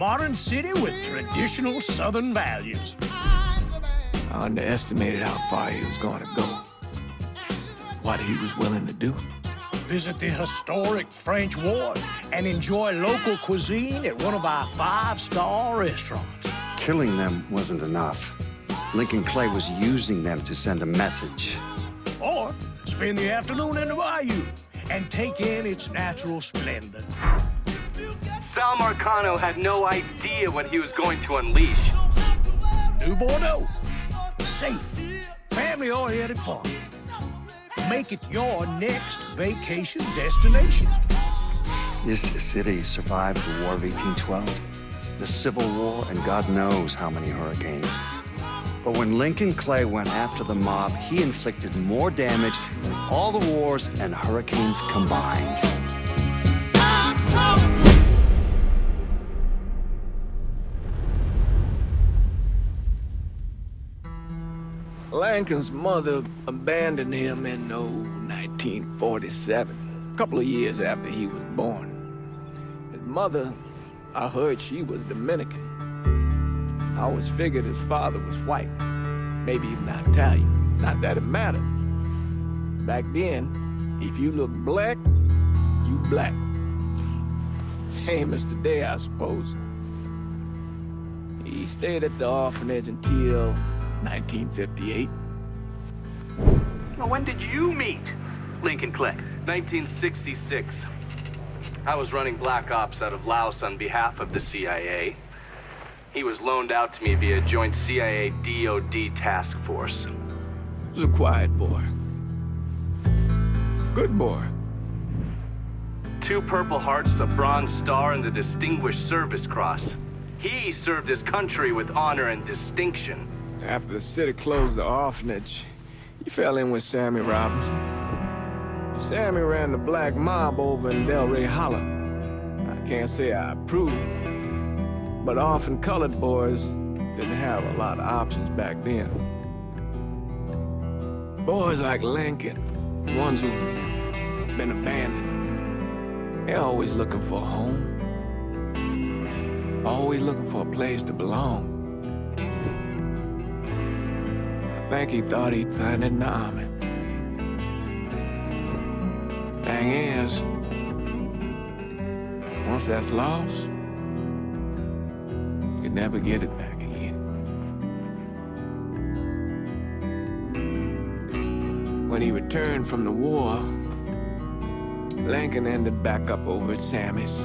modern city with traditional Southern values. I underestimated how far he was going to go. What he was willing to do. Visit the historic French Ward and enjoy local cuisine at one of our 5-star restaurants. Killing them wasn't enough. Lincoln Clay was using them to send a message. Or spend the afternoon in the bayou and take in its natural splendor. Sal Marcano had no idea what he was going to unleash. New Bordeaux. Safe, family-oriented fun. Make it your next vacation destination. This city survived the War of 1812, the Civil War, and God knows how many hurricanes. But when Lincoln Clay went after the mob, he inflicted more damage than all the wars and hurricanes combined. Lincoln's mother abandoned him in 1947, a couple of years after he was born. His mother, I heard she was Dominican. I always figured his father was white, maybe even Italian. Not that it mattered. Back then, if you looked black, you black. Same as today, I suppose. He stayed at the orphanage until 1958. Well, when did you meet Lincoln Clay? 1966. I was running Black Ops out of Laos on behalf of the CIA. He was loaned out to me via joint CIA-DOD task force. He was a quiet boy. Good boy. 2 Purple Hearts, a Bronze Star, and the Distinguished Service Cross. He served his country with honor and distinction. After the city closed the orphanage, he fell in with Sammy Robinson. Sammy ran the black mob over in Delray Hollow. I can't say I approve, but orphan colored boys didn't have a lot of options back then. Boys like Lincoln, ones who've been abandoned, they're always looking for a home. Always looking for a place to belong. I think he thought he'd find it in the army. Thing is, once that's lost, you can never get it back again. When he returned from the war, Lincoln ended back up over at Sammy's.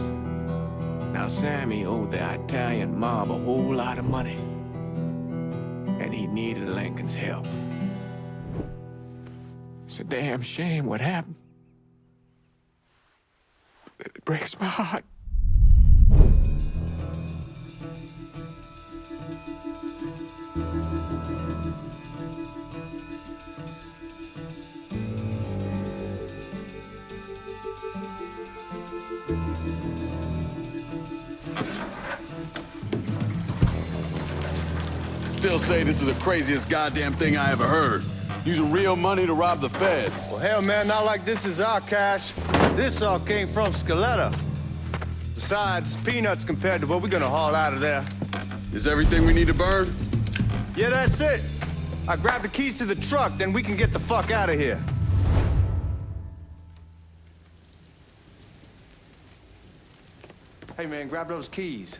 Now Sammy owed the Italian mob a whole lot of money, and he needed Lincoln's help. It's a damn shame what happened. It breaks my heart. Still say this is the craziest goddamn thing I ever heard. Using real money to rob the feds. Well, hell, man, not like this is our cash. This all came from Scaletta. Besides, peanuts compared to what we're gonna haul out of there. Is everything we need to burn? Yeah, that's it. I grabbed the keys to the truck, then we can get the fuck out of here. Hey, man, grab those keys.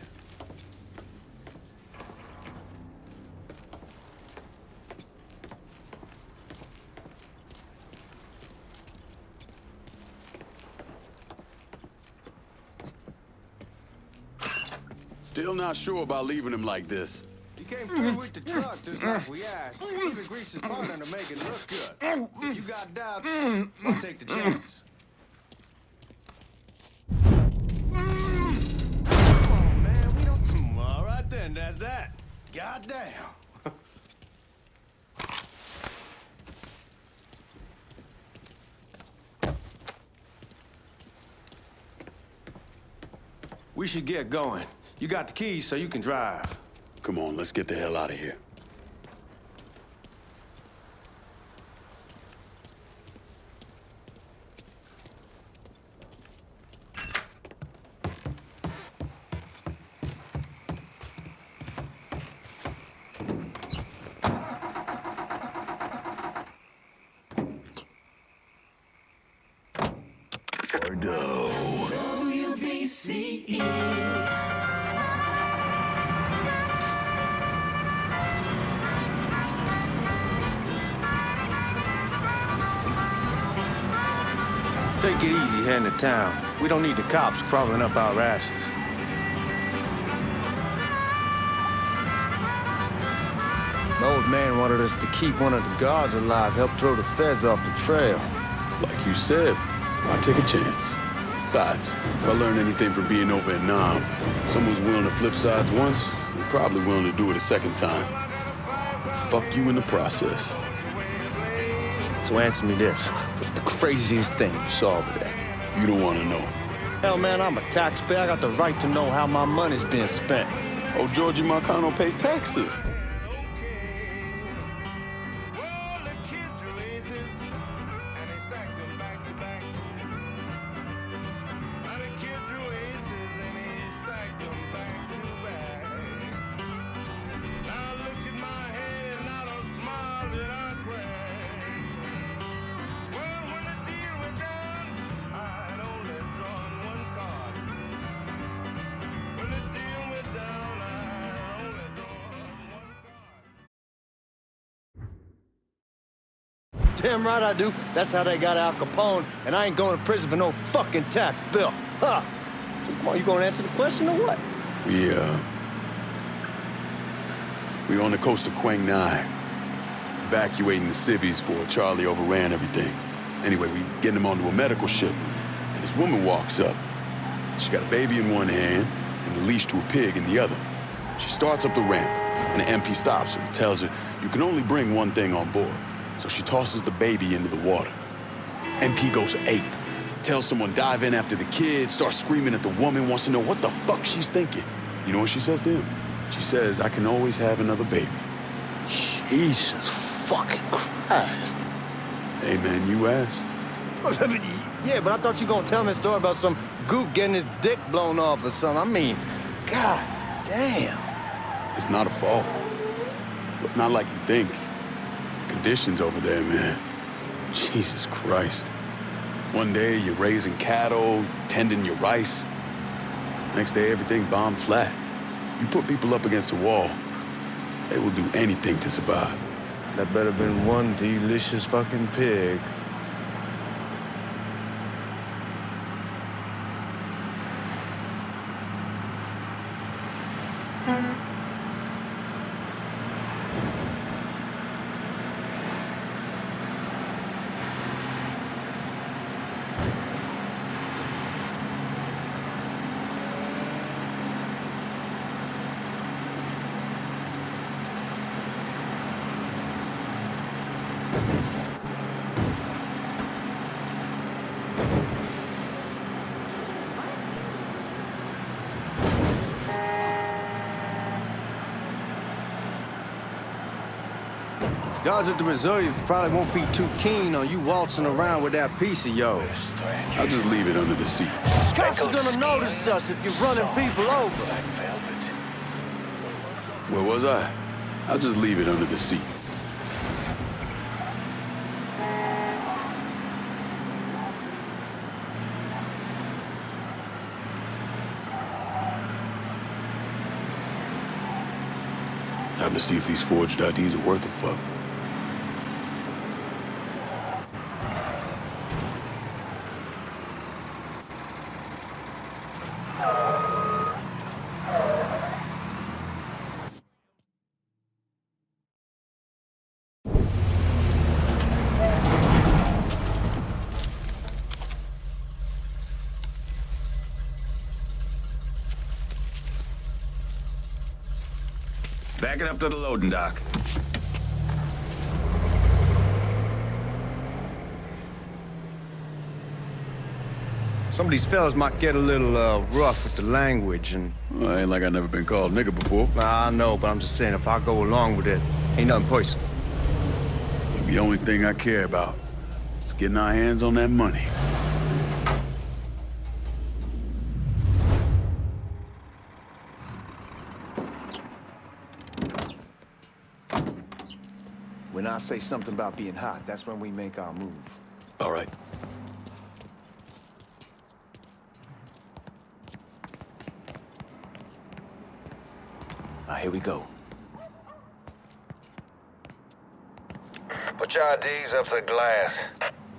Still not sure about leaving him like this. You came through with the truck just like we asked. Even greased his partner to make it look good. If you got doubts, I'll take the chance. Oh, man, we don't... All right, then, that's that. Goddamn. We should get going. You got the keys so you can drive. Come on, let's get the hell out of here. dough. Take it easy heading to town. We don't need the cops crawling up our asses. The old man wanted us to keep one of the guards alive, help throw the feds off the trail. Like you said, why take a chance? Besides, if I learn anything from being over in Nam, someone's willing to flip sides once, they're probably willing to do it a second time. Fuck you in the process. So answer me this. What's the craziest thing you saw over there? You don't want to know. Hell, man, I'm a taxpayer. I got the right to know how my money's being spent. Oh, Georgie Marcano pays taxes. Damn right I do. That's how they got Al Capone, and I ain't going to prison for no fucking tax bill. Huh? So come on, you gonna answer the question or what? We're on the coast of Quang Nai, evacuating the civvies for Charlie overran everything. Anyway, we getting him onto a medical ship, and this woman walks up. She got a baby in one hand and a leash to a pig in the other. She starts up the ramp, and the MP stops her and tells her, you can only bring one thing on board. So she tosses the baby into the water. MP goes ape. Tells someone dive in after the kid, starts screaming at the woman, wants to know what the fuck she's thinking. You know what she says to him? She says, I can always have another baby. Jesus fucking Christ. Hey man, you asked. Yeah, but I thought you were gonna tell me a story about some gook getting his dick blown off or something. I mean, god damn. It's not a fault. But not like you think. Conditions over there, man. Jesus Christ. One day you're raising cattle, tending your rice. Next day everything bombed flat. You put people up against a wall, they will do anything to survive. That better been one delicious fucking pig. Guards at the reserve probably won't be too keen on you waltzing around with that piece of yours. I'll just leave it under the seat. Cops are gonna notice us if you're running people over. Where was I? I'll just leave it under the seat. Time to see if these forged IDs are worth a fuck. Back it up to the loading dock. Some of these fellas might get a little rough with the language and... Well, ain't like I never been called nigga before. Nah, I know, but I'm just saying, if I go along with it, ain't nothing personal. The only thing I care about is getting our hands on that money. When I say something about being hot, that's when we make our move. All right. here we go. Put your IDs up to the glass.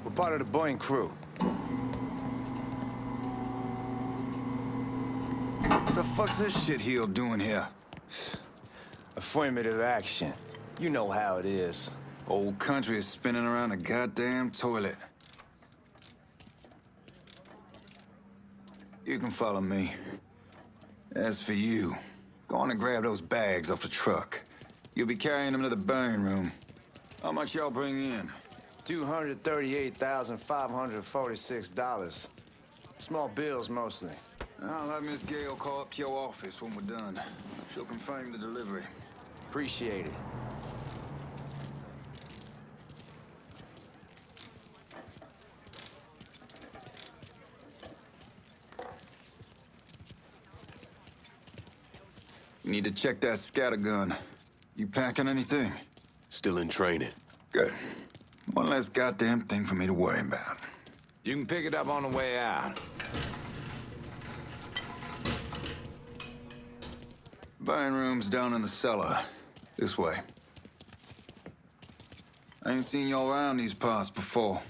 We're part of the Boeing crew. What the fuck's this shitheel doing here? Affirmative action. You know how it is. Old country is spinning around a goddamn toilet. You can follow me. As for you, go on and grab those bags off the truck. You'll be carrying them to the burn room. How much y'all bring in? $238,546. Small bills, mostly. I'll have Miss Gale call up to your office when we're done. She'll confirm the delivery. Appreciate it. You need to check that scatter gun. You packing anything? Still in training. Good. One less goddamn thing for me to worry about. You can pick it up on the way out. Burn room's down in the cellar. This way. I ain't seen y'all around these parts before.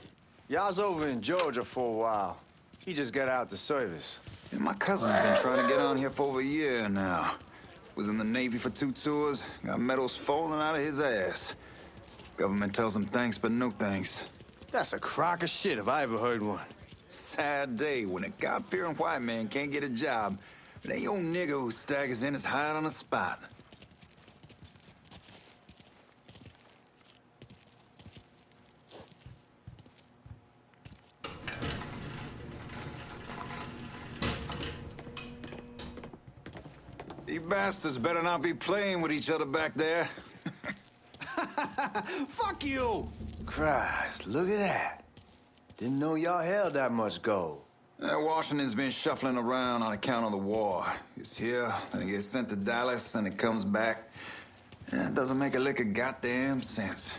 Y'all's over in Georgia for a while. He just got out the service. Yeah, my cousin's been trying to get on here for over a year now. Was in the Navy for 2 tours, got medals falling out of his ass. Government tells him thanks, but no thanks. That's a crock of shit if I ever heard one. Sad day when a God-fearing white man can't get a job, but ain't old nigga who staggers in is hired on the spot. You bastards better not be playing with each other back there. Fuck you! Christ, look at that. Didn't know y'all held that much gold. Washington's been shuffling around on account of the war. It's here, then it gets sent to Dallas, then it comes back. It doesn't make a lick of goddamn sense.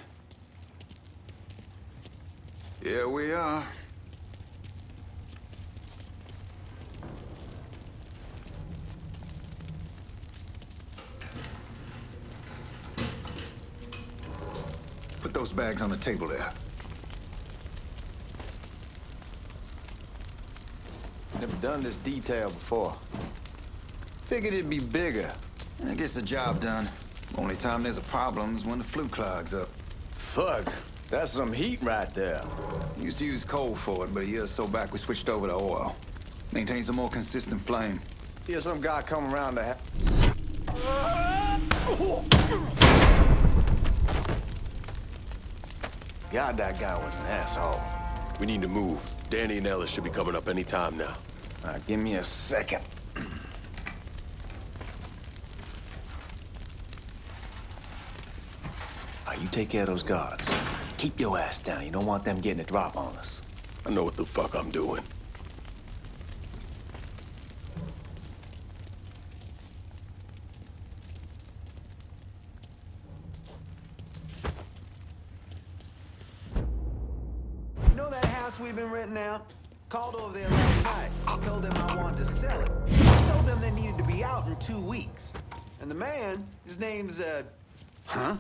Here we are. Put those bags on the table there. Never done this detail before. Figured it'd be bigger. That gets the job done. Only time there's a problem is when the flue clogs up. Fuck, that's some heat right there. Used to use coal for it, but a year or so back we switched over to oil. Maintains a more consistent flame. Here's some guy come around to God, that guy was an asshole. We need to move. Danny and Ellis should be coming up any time now. All right, give me a second. All right, you take care of those guards. Keep your ass down. You don't want them getting a drop on us. I know what the fuck I'm doing. You know that house we've been renting out? Called over there last night. Told them I wanted to sell it. Told them they needed to be out in 2 weeks. And the man, his name's, Huh?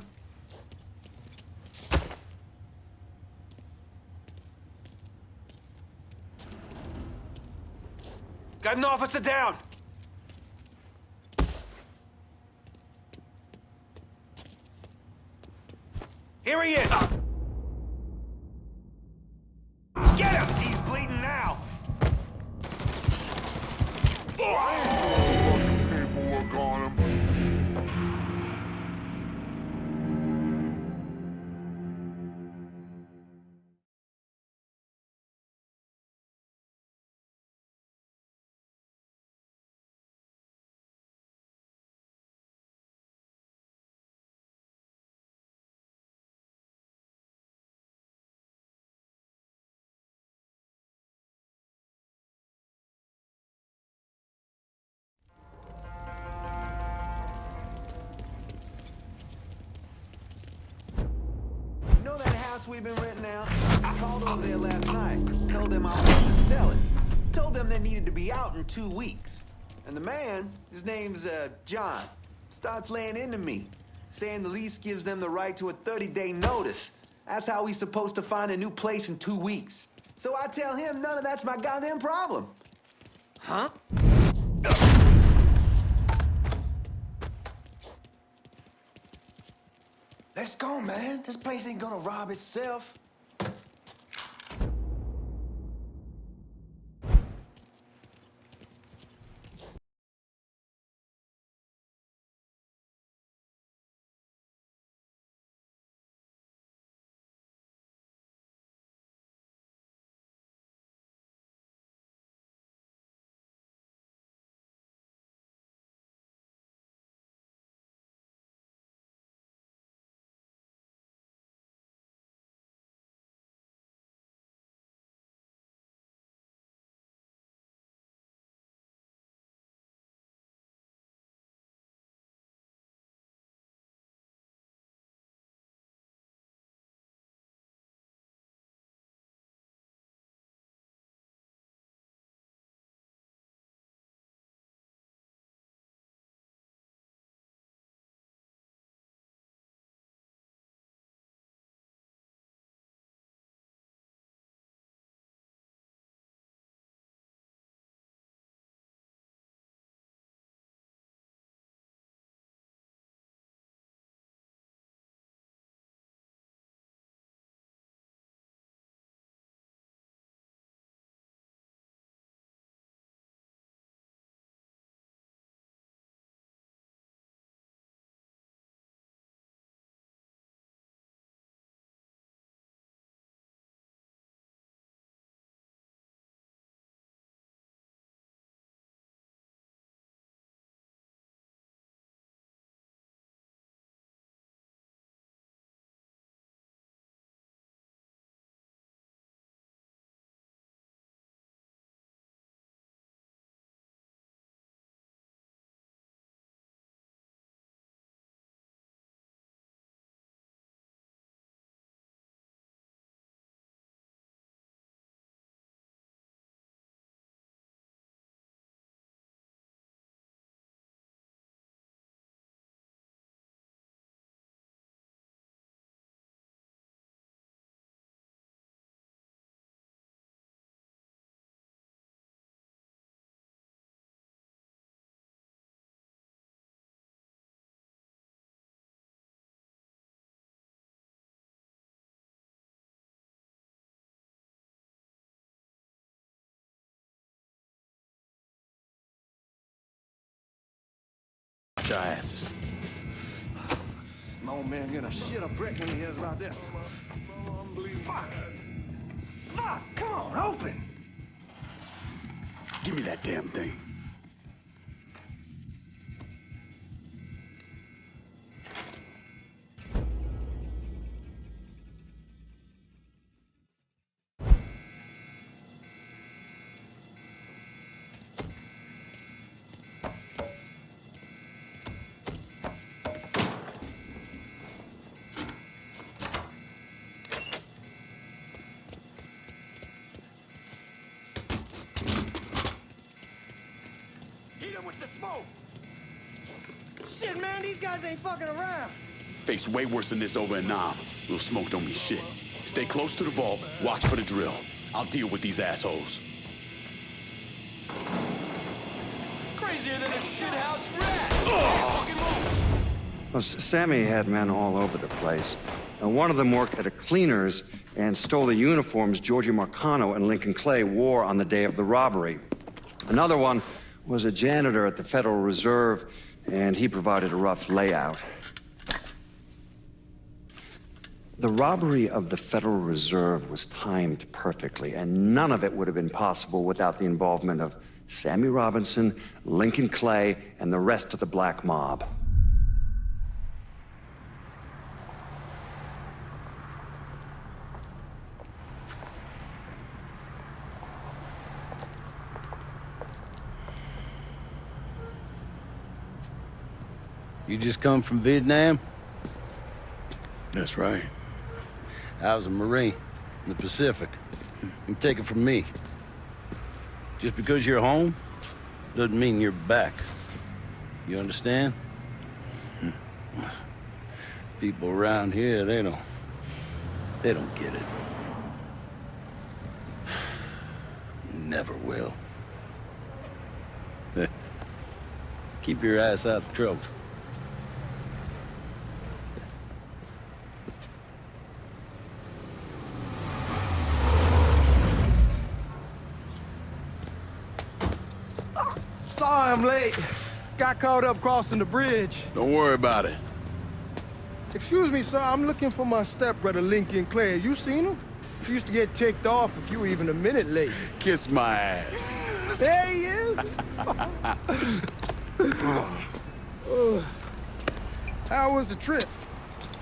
Got an officer down! Here he is! Get him! He's bleeding now! you know that house we've been renting out? Called over there last night. Told them I wanted to sell it. Told them they needed to be out in 2 weeks. And the man, his name's, John. starts laying into me, saying the lease gives them the right to a 30-day notice. That's how he's supposed to find a new place in 2 weeks. So I tell him none of that's my goddamn problem. Huh? Let's go, man. This place ain't gonna rob itself. Our asses. My old man gonna shit a brick when he hears about this. Fuck! Fuck! Come on, open! Give me that damn thing. With the smoke! Shit, man, these guys ain't fucking around. Faced way worse than this over in Nam. Little smoke don't mean shit. Stay close to the vault, watch for the drill. I'll deal with these assholes. Crazier than a shithouse rat! Well, Sammy had men all over the place. One of them worked at a cleaner's and stole the uniforms Georgie Marcano and Lincoln Clay wore on the day of the robbery. Another one was a janitor at the Federal Reserve, and he provided a rough layout. The robbery of the Federal Reserve was timed perfectly, and none of it would have been possible without the involvement of Sammy Robinson, Lincoln Clay, and the rest of the black mob. You just come from Vietnam? That's right. I was a Marine in the Pacific. You take it from me. Just because you're home doesn't mean you're back. You understand? People around here, they don't get it. Never will. Keep your ass out of trouble. Sorry I'm late. Got caught up crossing the bridge. Don't worry about it. Excuse me, sir. I'm looking for my stepbrother, Lincoln Clay. You seen him? He used to get ticked off if you were even a minute late. Kiss my ass. There he is. How was the trip?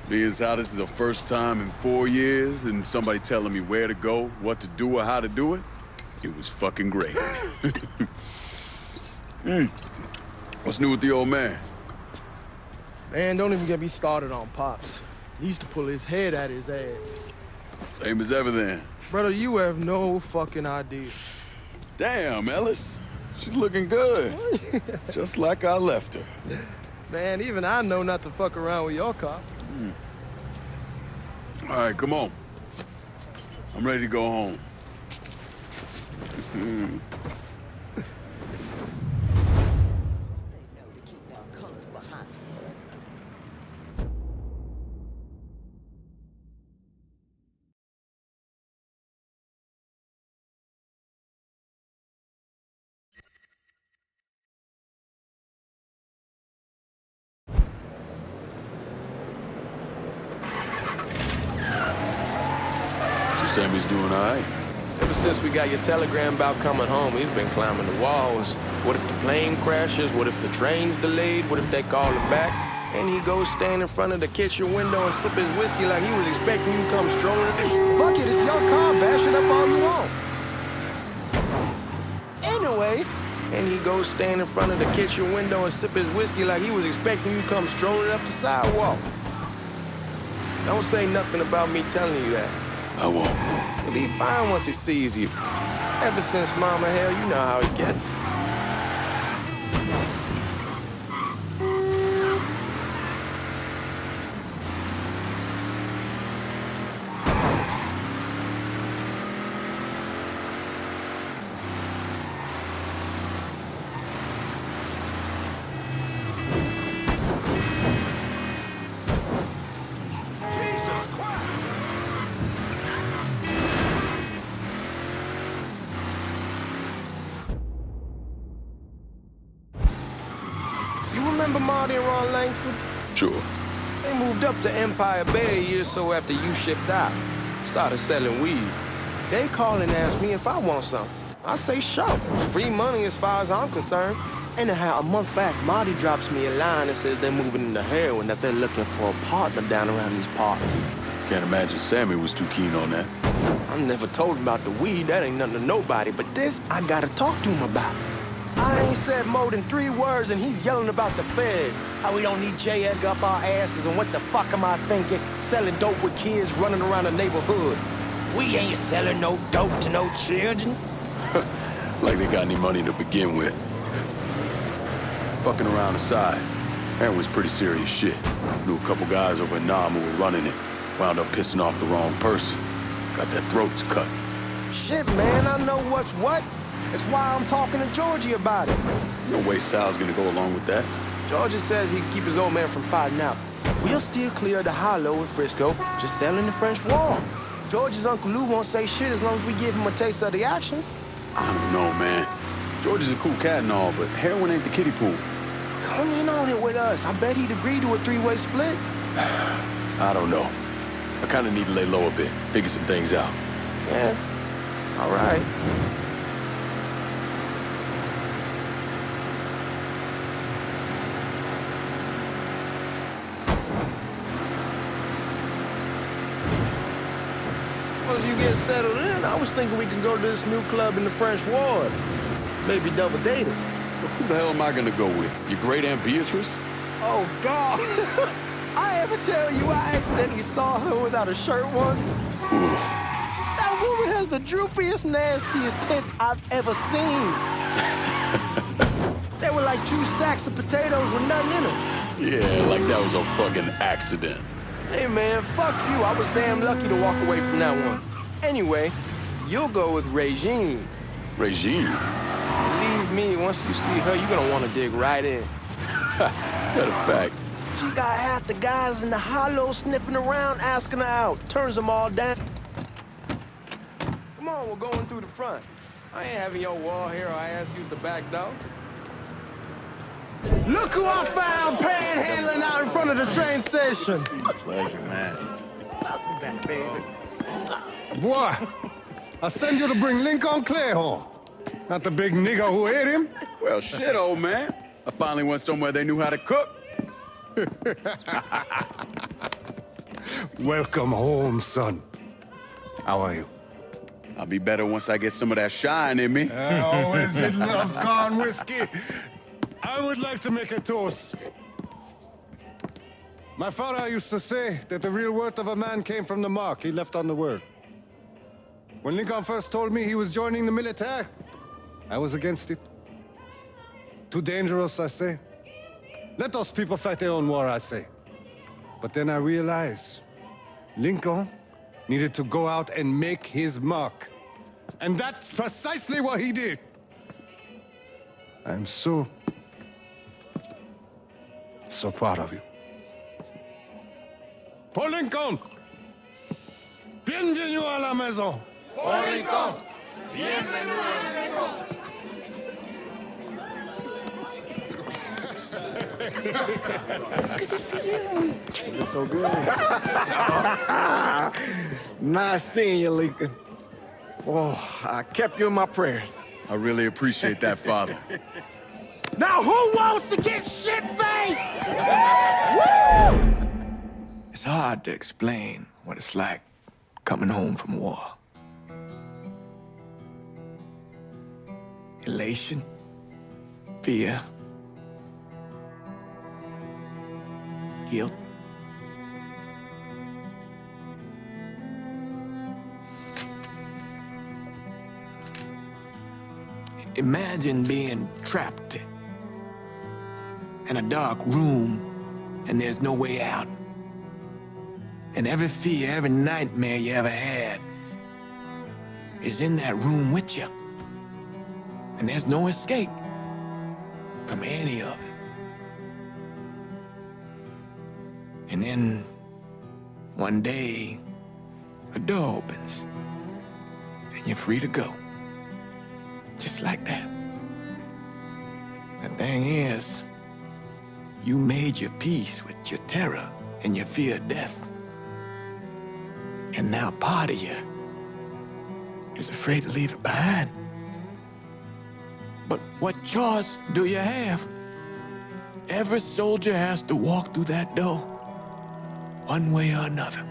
Being as how this is the first time in 4 years and somebody telling me where to go, what to do, or how to do it, it was fucking great. What's new with the old man? Man, don't even get me started on Pops. He used to pull his head out his ass. Same as ever then. Brother, you have no fucking idea. Damn, Ellis. She's looking good. Just like I left her. Man, even I know not to fuck around with your car. All right, come on. I'm ready to go home. Sammy's doing all right. Ever since we got your telegram about coming home, we've been climbing the walls. What if the plane crashes? What if the train's delayed? What if they call him back? And he goes stand in front of the kitchen window and sip his whiskey like he was expecting you to come strolling. Fuck it, it's your car. Bash it up all you want. Anyway, and he goes stand in front of the kitchen window and sip his whiskey like he was expecting you to come strolling up the sidewalk. Don't say nothing about me telling you that. I won't. He'll be fine once he sees you. Ever since Mama Hell, you know how he gets. Remember Marty and Ron Langford? Sure. They moved up to Empire Bay a year or so after you shipped out. Started selling weed. They call and ask me if I want some. I say sure. Free money as far as I'm concerned. Anyhow, a month back, Marty drops me a line and says they're moving into heroin, that they're looking for a partner down around these parts. Can't imagine Sammy was too keen on that. I never told him about the weed. That ain't nothing to nobody. But this, I gotta talk to him about. I ain't said more than 3 words, and he's yelling about the feds. How we don't need J. Edgar up our asses, and what the fuck am I thinking? Selling dope with kids running around the neighborhood. We ain't selling no dope to no children. Like they got any money to begin with. Fucking around aside, heroin's pretty serious shit. Knew a couple guys over in Nam who were running it. Wound up pissing off the wrong person. Got their throats cut. Shit, man, I know what's what. That's why I'm talking to Georgie about it. There's no way Sal's gonna go along with that. Georgie says he can keep his old man from fighting out. We'll still clear the hollow in Frisco, just selling the French Wall. George's Uncle Lou won't say shit as long as we give him a taste of the action. I don't know, man. George is a cool cat and all, but heroin ain't the kiddie pool. Come in on it with us. I bet he'd agree to a 3-way split. I don't know. I kinda need to lay low a bit, figure some things out. Yeah, all right. Once you get settled in, I was thinking we could go to this new club in the French Ward. Maybe double date it. But who the hell am I gonna go with? Your great Aunt Beatrice? Oh, God. I ever tell you I accidentally saw her without a shirt once? Oof. That woman has the droopiest, nastiest tits I've ever seen. They were like 2 sacks of potatoes with nothing in them. Yeah, like that was a fucking accident. Hey, man, fuck you. I was damn lucky to walk away from that one. Anyway, you'll go with Regine. Regime? Believe me, once you see her, you're gonna want to dig right in. Matter of fact. She got half the guys in the hollow sniffing around asking her out. Turns them all down. Come on, we're going through the front. I ain't having your wall here or I ask use the back door. Look who I found panhandling out in front of the train station. Pleasure, man. Welcome back, baby. Boy, I send you to bring Lincoln Clay home. Not the big nigger who ate him. Well, shit, old man. I finally went somewhere they knew how to cook. Welcome home, son. How are you? I'll be better once I get some of that shine in me. I always did love corn whiskey. I would like to make a toast. My father used to say that the real worth of a man came from the mark he left on the world. When Lincoln first told me he was joining the military, I was against it. Too dangerous, I say. Let those people fight their own war, I say. But then I realized Lincoln needed to go out and make his mark. And that's precisely what he did. I'm so proud of you. Paul Lincoln! Bienvenue à la maison! Paul Lincoln, bienvenue à la maison. Good to see you. You're so good. Nice seeing you, Lincoln. Oh, I kept you in my prayers. I really appreciate that, Father. Now who wants to get shit-faced? It's hard to explain what it's like coming home from war. Elation, fear, guilt. Imagine being trapped in a dark room and there's no way out. And every fear, every nightmare you ever had is in that room with you. And there's no escape from any of it. And then one day, a door opens and you're free to go. Just like that. The thing is, you made your peace with your terror and your fear of death. And now part of you is afraid to leave it behind. But what choice do you have? Every soldier has to walk through that door, one way or another.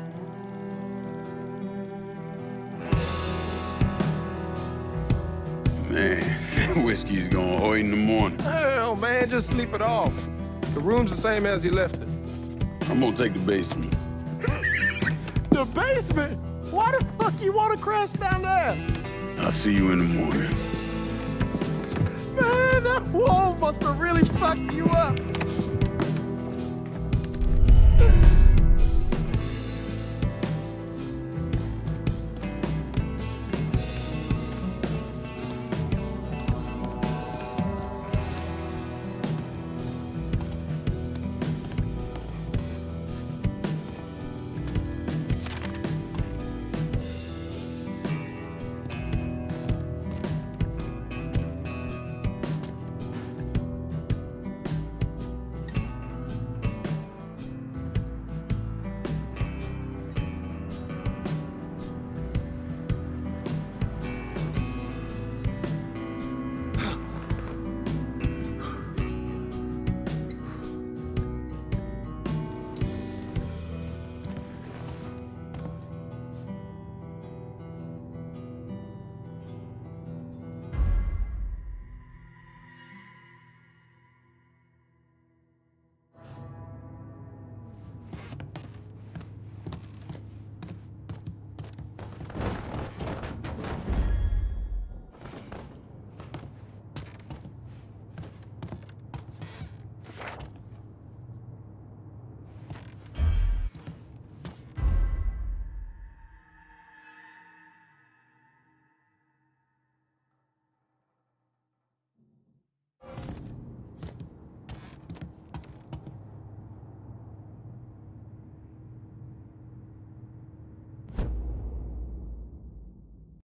Man, whiskey's going hoy in the morning. Hell, man, just sleep it off. The room's the same as he left it. I'm gonna take the basement. The basement? Why the fuck you want to crash down there? I'll see you in the morning. Man, that wall must have really fucked you up.